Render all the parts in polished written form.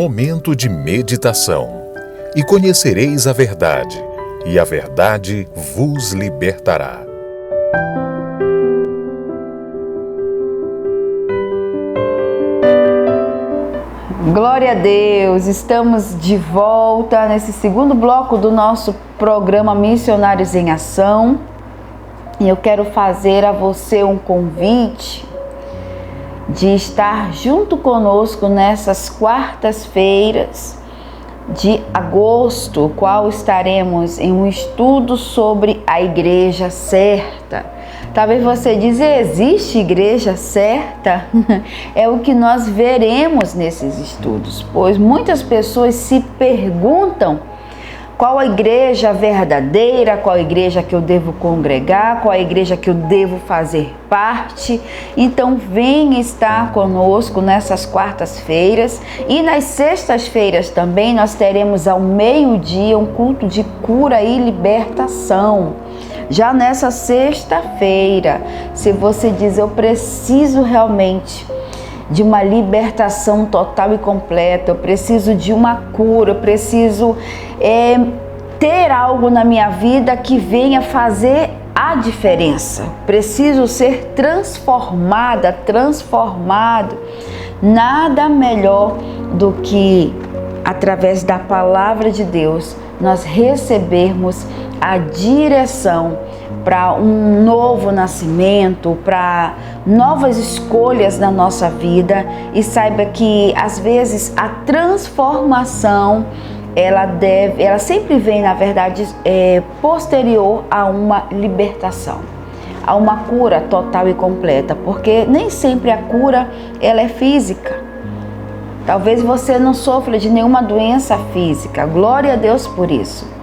momento de meditação. E conhecereis a verdade, e a verdade vos libertará. Glória a Deus! Estamos de volta nesse segundo bloco do nosso programa Missionários em Ação. E eu quero fazer a você um convite de estar junto conosco nessas quartas-feiras de agosto, qual estaremos em um estudo sobre a igreja certa. Talvez você diz, existe igreja certa? É o que nós veremos nesses estudos, pois muitas pessoas se perguntam qual a igreja verdadeira, qual a igreja que eu devo congregar, qual a igreja que eu devo fazer parte. Então venha estar conosco nessas quartas-feiras e nas sextas-feiras também nós teremos ao meio-dia um culto de cura e libertação. Já nessa sexta-feira, se você diz, eu preciso realmente de uma libertação total e completa, eu preciso de uma cura, eu preciso ter algo na minha vida que venha fazer a diferença, preciso ser transformada, transformado. Nada melhor do que através da palavra de Deus nós recebermos a direção para um novo nascimento, para novas escolhas na nossa vida. E saiba que às vezes a transformação ela sempre vem, na verdade, posterior a uma libertação, a uma cura total e completa, porque nem sempre a cura ela é física. Talvez você não sofra de nenhuma doença física, glória a Deus por isso.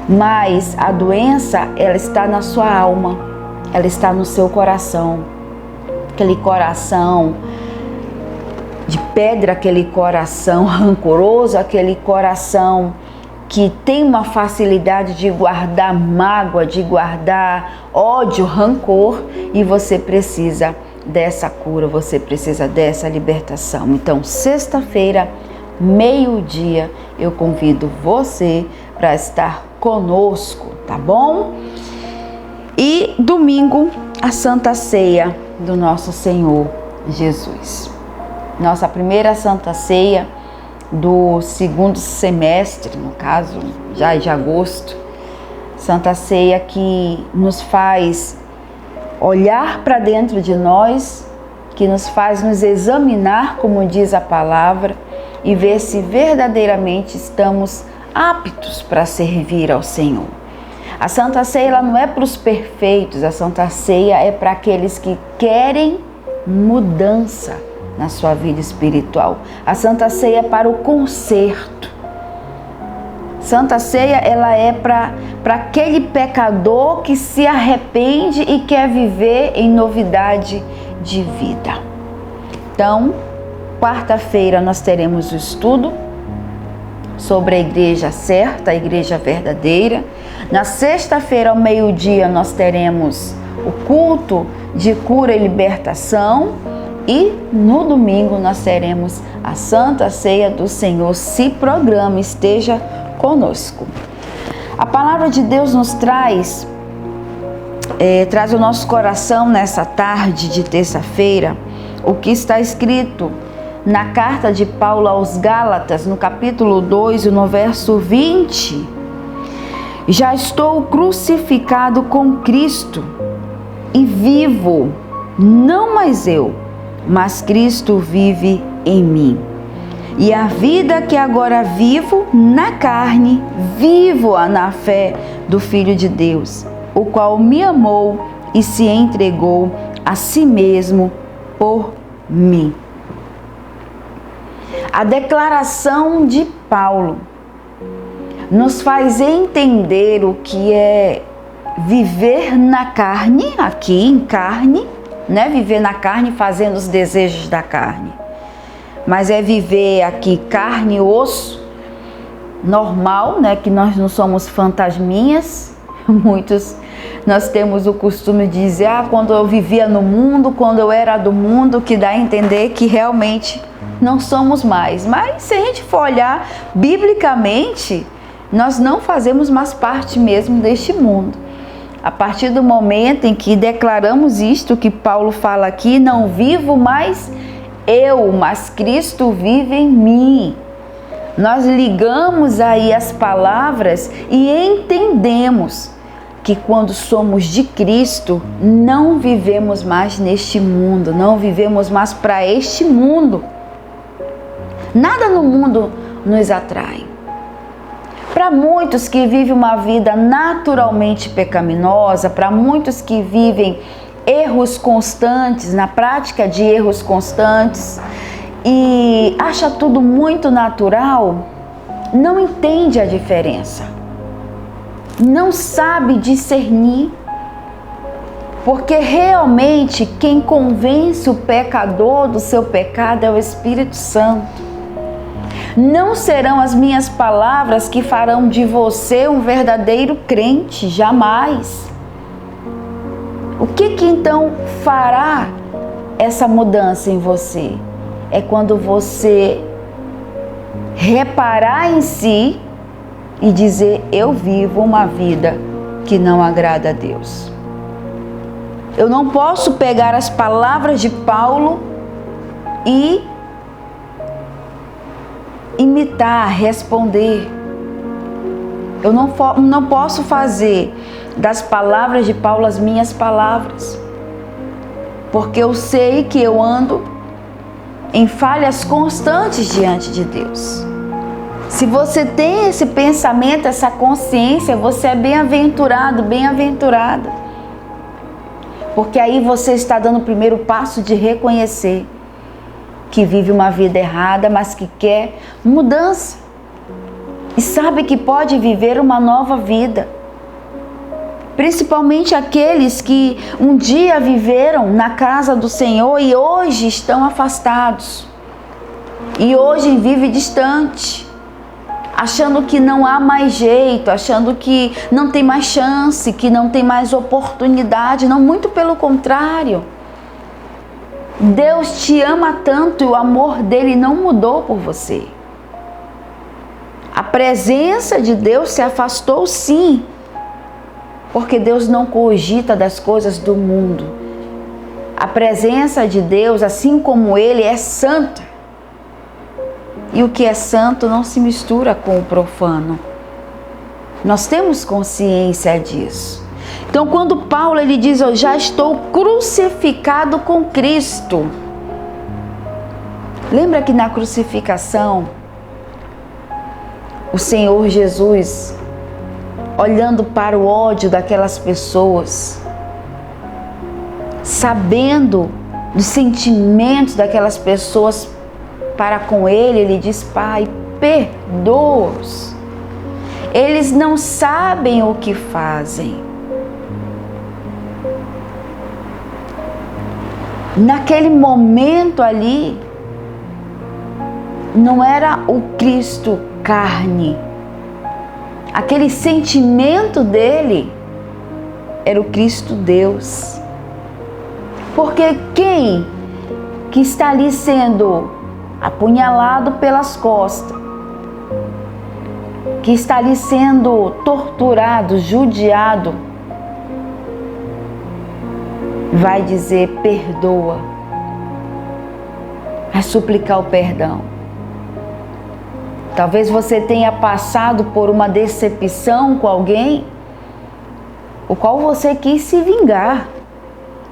Mas a doença, ela está na sua alma, ela está no seu coração. Aquele coração de pedra, aquele coração rancoroso, aquele coração que tem uma facilidade de guardar mágoa, de guardar ódio, rancor, e você precisa dessa cura, você precisa dessa libertação. Então, sexta-feira, meio-dia, eu convido você para estar conosco, tá bom? E domingo, a Santa Ceia do nosso Senhor Jesus. Nossa primeira Santa Ceia do segundo semestre, no caso, já de agosto. Santa Ceia que nos faz olhar para dentro de nós, que nos faz nos examinar, como diz a palavra, e ver se verdadeiramente estamos aptos para servir ao Senhor. A Santa Ceia ela não é para os perfeitos, a Santa Ceia é para aqueles que querem mudança na sua vida espiritual. A Santa Ceia é para o conserto. Santa Ceia ela é para aquele pecador que se arrepende e quer viver em novidade de vida. Então, quarta-feira nós teremos o estudo sobre a igreja certa, a igreja verdadeira. Na sexta-feira, ao meio-dia, nós teremos o culto de cura e libertação. E no domingo nós teremos a Santa Ceia do Senhor. Se programe, esteja conosco. A palavra de Deus nos traz o nosso coração nessa tarde de terça-feira, o que está escrito na carta de Paulo aos Gálatas, no capítulo 2, no verso 20. Já estou crucificado com Cristo e vivo, não mais eu, mas Cristo vive em mim. E a vida que agora vivo na carne, vivo-a na fé do Filho de Deus, o qual me amou e se entregou a si mesmo por mim. A declaração de Paulo nos faz entender o que é viver na carne, aqui em carne, né? Viver na carne fazendo os desejos da carne. Mas é viver aqui carne e osso, normal, né? Que nós não somos fantasminhas. Muitos, nós temos o costume de dizer, quando eu vivia no mundo, quando eu era do mundo, que dá a entender que realmente não somos mais. Mas se a gente for olhar biblicamente, nós não fazemos mais parte mesmo deste mundo. A partir do momento em que declaramos isto que Paulo fala aqui, não vivo mais eu, mas Cristo vive em mim. Nós ligamos aí as palavras e entendemos que quando somos de Cristo, não vivemos mais neste mundo, não vivemos mais para este mundo. Nada no mundo nos atrai. Para muitos que vivem uma vida naturalmente pecaminosa, para muitos que vivem erros constantes, na prática de erros constantes, e acha tudo muito natural, não entende a diferença, não sabe discernir, porque realmente quem convence o pecador do seu pecado é o Espírito Santo. Não serão as minhas palavras que farão de você um verdadeiro crente, jamais. O que então fará essa mudança em você? É quando você reparar em si e dizer: eu vivo uma vida que não agrada a Deus. Eu não posso pegar as palavras de Paulo e imitar, responder. Eu não posso fazer das palavras de Paulo as minhas palavras, porque eu sei que eu ando em falhas constantes diante de Deus. Se você tem esse pensamento, essa consciência, você é bem-aventurado, bem-aventurada, porque aí você está dando o primeiro passo de reconhecer que vive uma vida errada, mas que quer mudança e sabe que pode viver uma nova vida. Principalmente aqueles que um dia viveram na casa do Senhor e hoje estão afastados. E hoje vivem distante, achando que não há mais jeito, achando que não tem mais chance, que não tem mais oportunidade. Não, muito pelo contrário. Deus te ama tanto e o amor dele não mudou por você. A presença de Deus se afastou, sim, porque Deus não cogita das coisas do mundo. A presença de Deus, assim como ele, é santa. E o que é santo não se mistura com o profano. Nós temos consciência disso. Então, quando Paulo ele diz: eu já estou crucificado com Cristo. Lembra que na crucificação, o Senhor Jesus, olhando para o ódio daquelas pessoas, sabendo dos sentimentos daquelas pessoas para com ele, ele diz: Pai, perdoa-os. Eles não sabem o que fazem. Naquele momento ali, não era o Cristo carne. Aquele sentimento dele era o Cristo Deus. Porque quem que está ali sendo apunhalado pelas costas, que está ali sendo torturado, judiado, vai dizer: perdoa, vai suplicar o perdão. Talvez você tenha passado por uma decepção com alguém, o qual você quis se vingar,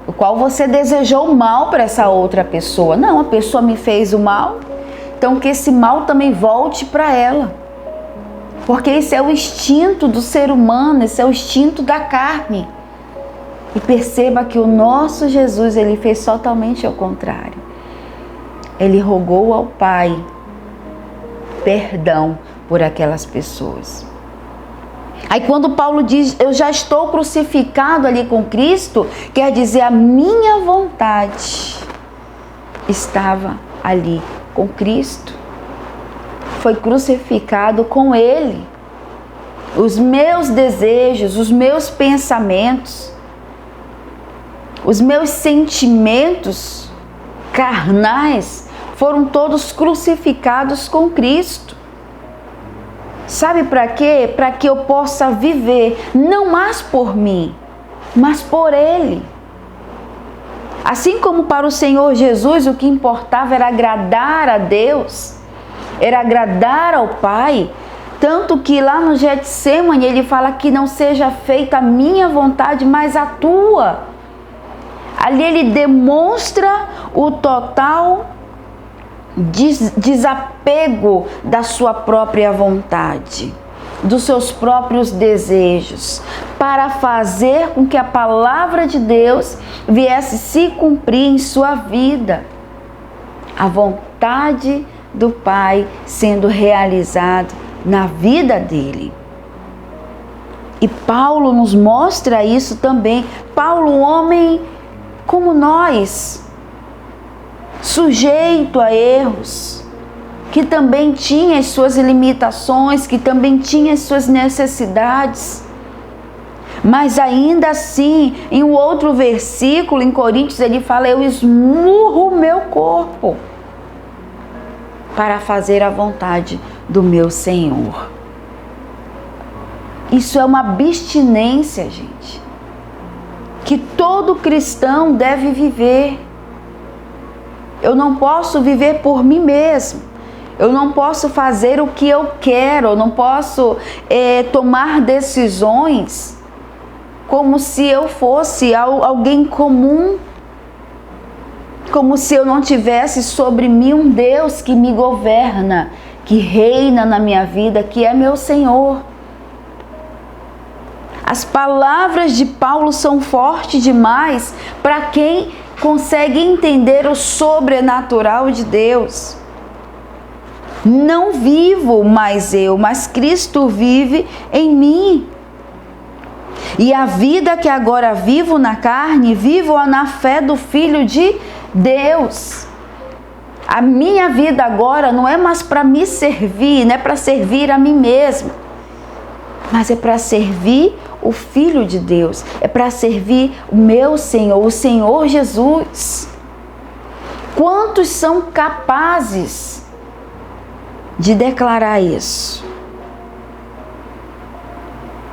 o qual você desejou mal para essa outra pessoa. Não, a pessoa me fez o mal, então que esse mal também volte para ela. Porque esse é o instinto do ser humano, esse é o instinto da carne. E perceba que o nosso Jesus, ele fez totalmente ao contrário. Ele rogou ao Pai perdão por aquelas pessoas. Aí quando Paulo diz: eu já estou crucificado ali com Cristo, quer dizer, a minha vontade estava ali com Cristo. Foi crucificado com Ele. Os meus desejos, os meus pensamentos, os meus sentimentos carnais foram todos crucificados com Cristo. Sabe para quê? Para que eu possa viver, não mais por mim, mas por Ele. Assim como para o Senhor Jesus o que importava era agradar a Deus, era agradar ao Pai, tanto que lá no Getsemane ele fala que não seja feita a minha vontade, mas a tua. Ali ele demonstra o total desapego da sua própria vontade, dos seus próprios desejos, para fazer com que a palavra de Deus viesse se cumprir em sua vida. A vontade do Pai sendo realizada na vida dele. E Paulo nos mostra isso também. Paulo, um homem como nós, sujeito a erros, que também tinha as suas limitações, que também tinha as suas necessidades. Mas ainda assim, em um outro versículo, em Coríntios, ele fala: eu esmurro o meu corpo para fazer a vontade do meu Senhor. Isso é uma abstinência, gente, que todo cristão deve viver. Eu não posso viver por mim mesmo. Eu não posso fazer o que eu quero. Eu não posso tomar decisões como se eu fosse alguém comum. Como se eu não tivesse sobre mim um Deus que me governa, que reina na minha vida, que é meu Senhor. As palavras de Paulo são fortes demais para quem consegue entender o sobrenatural de Deus. Não vivo mais eu, mas Cristo vive em mim. E a vida que agora vivo na carne, vivo-a na fé do Filho de Deus. A minha vida agora não é mais para me servir, não é para servir a mim mesmo, mas é para servir o Filho de Deus, é para servir o meu Senhor, o Senhor Jesus. Quantos são capazes de declarar isso?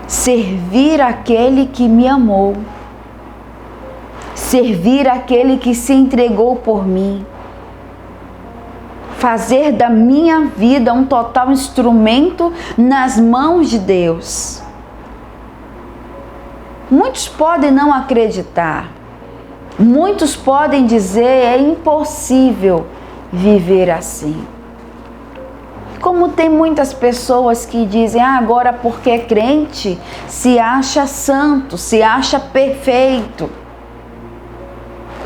Servir aquele que me amou, servir aquele que se entregou por mim, fazer da minha vida um total instrumento nas mãos de Deus. Muitos podem não acreditar, muitos podem dizer: é impossível viver assim. Como tem muitas pessoas que dizem: agora porque é crente, se acha santo, se acha perfeito.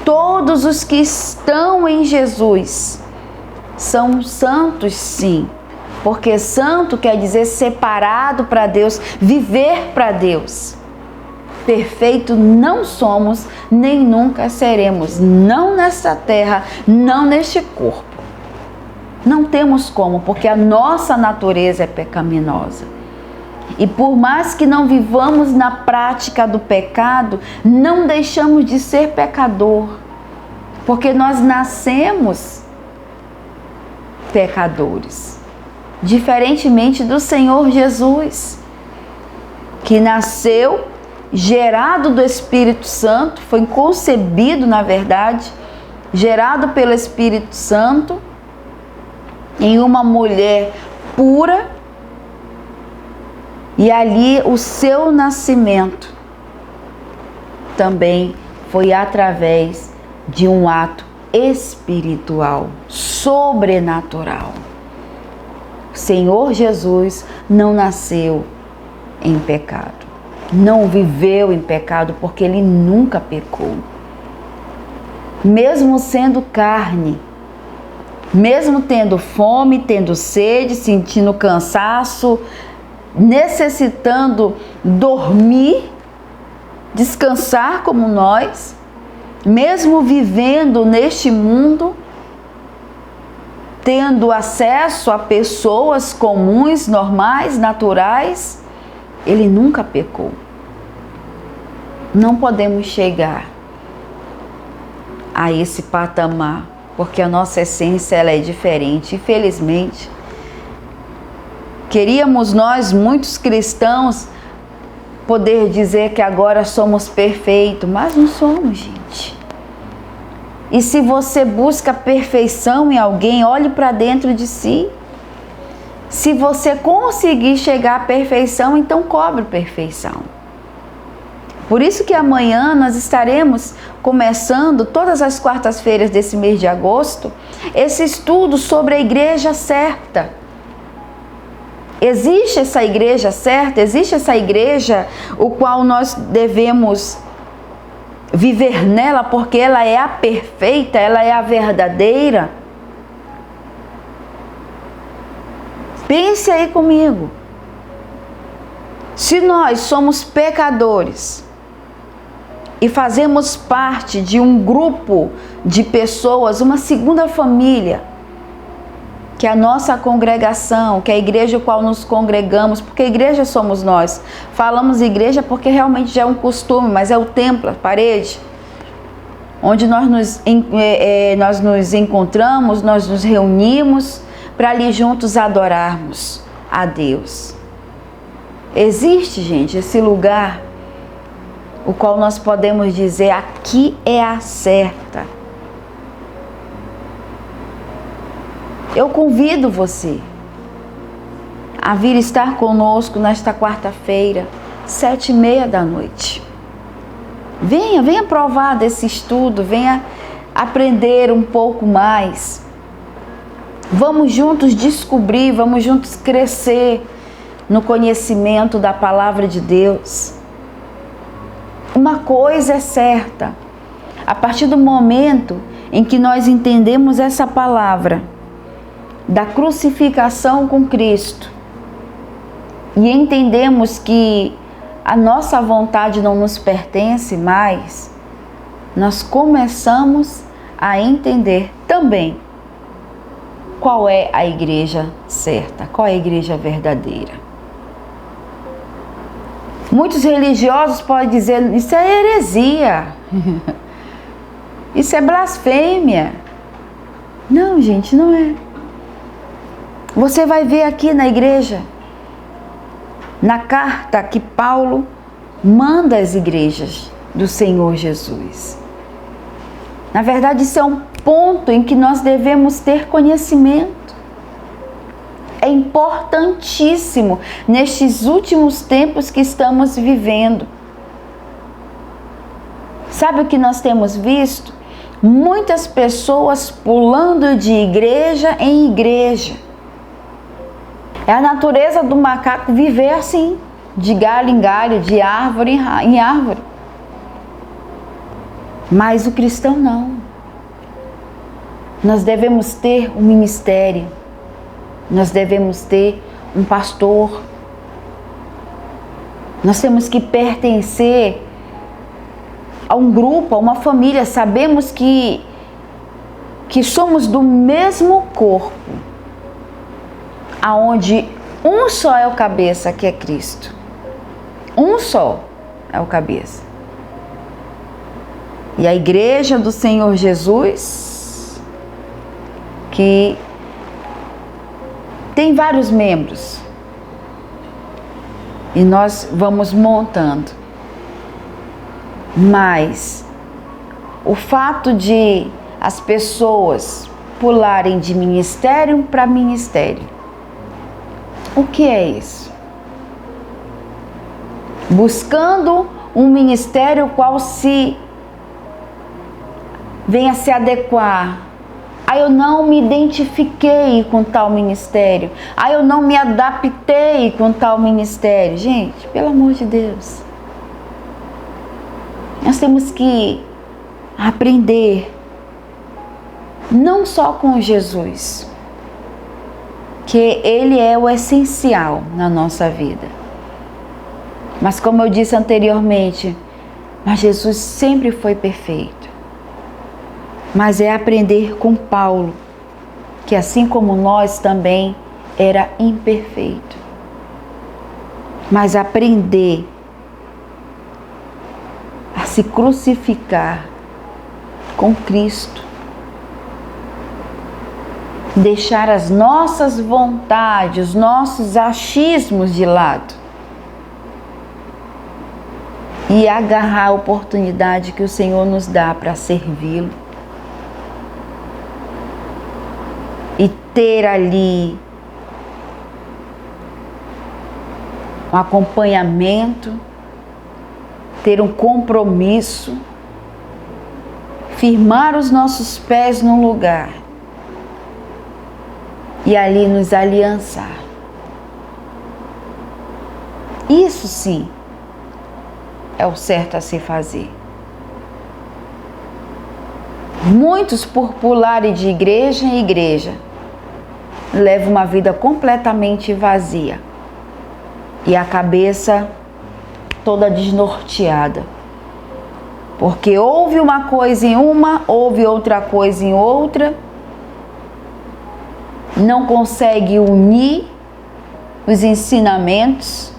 Todos os que estão em Jesus são santos, sim, porque santo quer dizer separado para Deus, viver para Deus. Perfeito não somos, nem nunca seremos, não nessa terra, não neste corpo. Não temos como, porque a nossa natureza é pecaminosa. E por mais que não vivamos na prática do pecado, não deixamos de ser pecador, porque nós nascemos pecadores, diferentemente do Senhor Jesus, que nasceu gerado do Espírito Santo, foi concebido, na verdade, gerado pelo Espírito Santo, em uma mulher pura, e ali o seu nascimento também foi através de um ato espiritual, sobrenatural. O Senhor Jesus não nasceu em pecado, não viveu em pecado, porque ele nunca pecou. Mesmo sendo carne, mesmo tendo fome, tendo sede, sentindo cansaço, necessitando dormir, descansar como nós, mesmo vivendo neste mundo, tendo acesso a pessoas comuns, normais, naturais, ele nunca pecou. Não podemos chegar a esse patamar porque a nossa essência ela é diferente. Infelizmente, queríamos nós, muitos cristãos, poder dizer que agora somos perfeitos, mas não somos, gente. E se você busca perfeição em alguém, olhe para dentro de si. Se você conseguir chegar à perfeição, então cobre perfeição. Por isso que amanhã nós estaremos começando, todas as quartas-feiras desse mês de agosto, esse estudo sobre a igreja certa. Existe essa igreja certa? Existe essa igreja o qual nós devemos viver nela porque ela é a perfeita, ela é a verdadeira? Pense aí comigo. Se nós somos pecadores e fazemos parte de um grupo de pessoas, uma segunda família, que é a nossa congregação, que é a igreja a qual nos congregamos, porque a igreja somos nós. Falamos igreja porque realmente já é um costume, mas é o templo, a parede, onde nós nos encontramos, nós nos reunimos para ali juntos adorarmos a Deus. Existe, gente, esse lugar o qual nós podemos dizer, aqui é a certa. Eu convido você a vir estar conosco nesta quarta-feira, 7h30 da noite. Venha provar desse estudo, venha aprender um pouco mais. Vamos juntos descobrir, vamos juntos crescer no conhecimento da palavra de Deus. Uma coisa é certa, a partir do momento em que nós entendemos essa palavra, da crucificação com Cristo, e entendemos que a nossa vontade não nos pertence mais, nós começamos a entender também qual é a igreja certa, qual é a igreja verdadeira. Muitos religiosos podem dizer, isso é heresia, isso é blasfêmia. Não, gente, não é. Você vai ver aqui na igreja, na carta que Paulo manda às igrejas do Senhor Jesus. Na verdade, isso é um ponto em que nós devemos ter conhecimento. É importantíssimo nestes últimos tempos que estamos vivendo. Sabe o que nós temos visto? Muitas pessoas pulando de igreja em igreja. É a natureza do macaco viver assim, de galho em galho, de árvore em árvore. Mas o cristão não. Nós devemos ter um ministério, nós devemos ter um pastor, nós temos que pertencer a um grupo, a uma família. Sabemos que somos do mesmo corpo, aonde um só é o cabeça, que é Cristo. Um só é o cabeça. E a igreja do Senhor Jesus, que tem vários membros, e nós vamos montando. Mas o fato de as pessoas pularem de ministério para ministério, o que é isso? Buscando um ministério qual se venha se adequar. Eu não me identifiquei com tal ministério. Eu não me adaptei com tal ministério. Gente, pelo amor de Deus. Nós temos que aprender, não só com Jesus, que Ele é o essencial na nossa vida. Mas como eu disse anteriormente, mas Jesus sempre foi perfeito. Mas é aprender com Paulo, que assim como nós também era imperfeito. Mas aprender a se crucificar com Cristo. deixar as nossas vontades, os nossos achismos de lado e agarrar a oportunidade que o Senhor nos dá para servi-lo e ter ali um acompanhamento, ter um compromisso, firmar os nossos pés num lugar e ali nos aliançar. Isso sim é o certo a se fazer. Muitos, por pularem de igreja em igreja, levam uma vida completamente vazia e a cabeça toda desnorteada, porque ouve uma coisa em uma, ouve outra coisa em outra, não consegue unir os ensinamentos,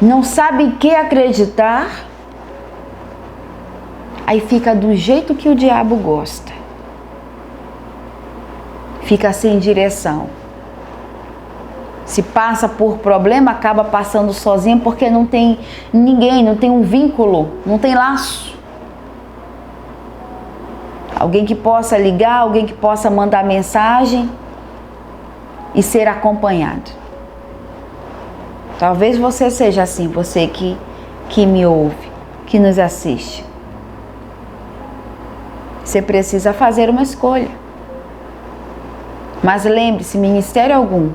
não sabe em que acreditar, aí fica do jeito que o diabo gosta, fica sem direção. Se passa por problema, acaba passando sozinho porque não tem ninguém, não tem um vínculo, não tem laço. Alguém que possa ligar, alguém que possa mandar mensagem e ser acompanhado. Talvez você seja assim, você que me ouve, que nos assiste. Você precisa fazer uma escolha. Mas lembre-se, ministério algum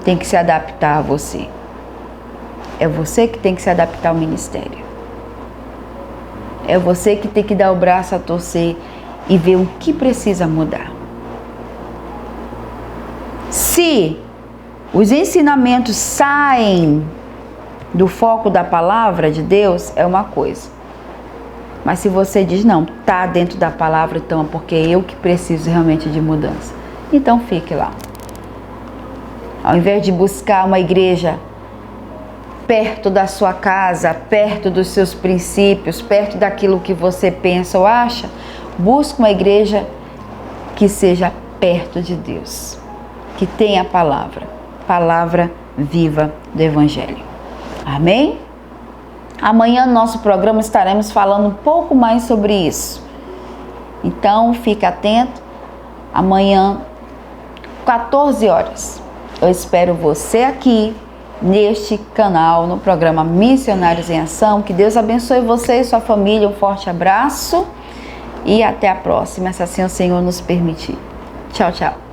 tem que se adaptar a você. É você que tem que se adaptar ao ministério. É você que tem que dar o braço a torcer e ver o que precisa mudar. Se os ensinamentos saem do foco da palavra de Deus, é uma coisa. Mas se você diz, não, tá dentro da palavra, então é porque eu que preciso realmente de mudança. Então fique lá. Ao invés de buscar uma igreja perto da sua casa, perto dos seus princípios, perto daquilo que você pensa ou acha, busque uma igreja que seja perto de Deus, que tenha a palavra viva do Evangelho. Amém? Amanhã no nosso programa estaremos falando um pouco mais sobre isso. Então, fique atento. Amanhã, 14 horas, eu espero você aqui neste canal, no programa Missionários em Ação. Que Deus abençoe você e sua família. Um forte abraço e até a próxima, se assim o Senhor nos permitir. Tchau, tchau.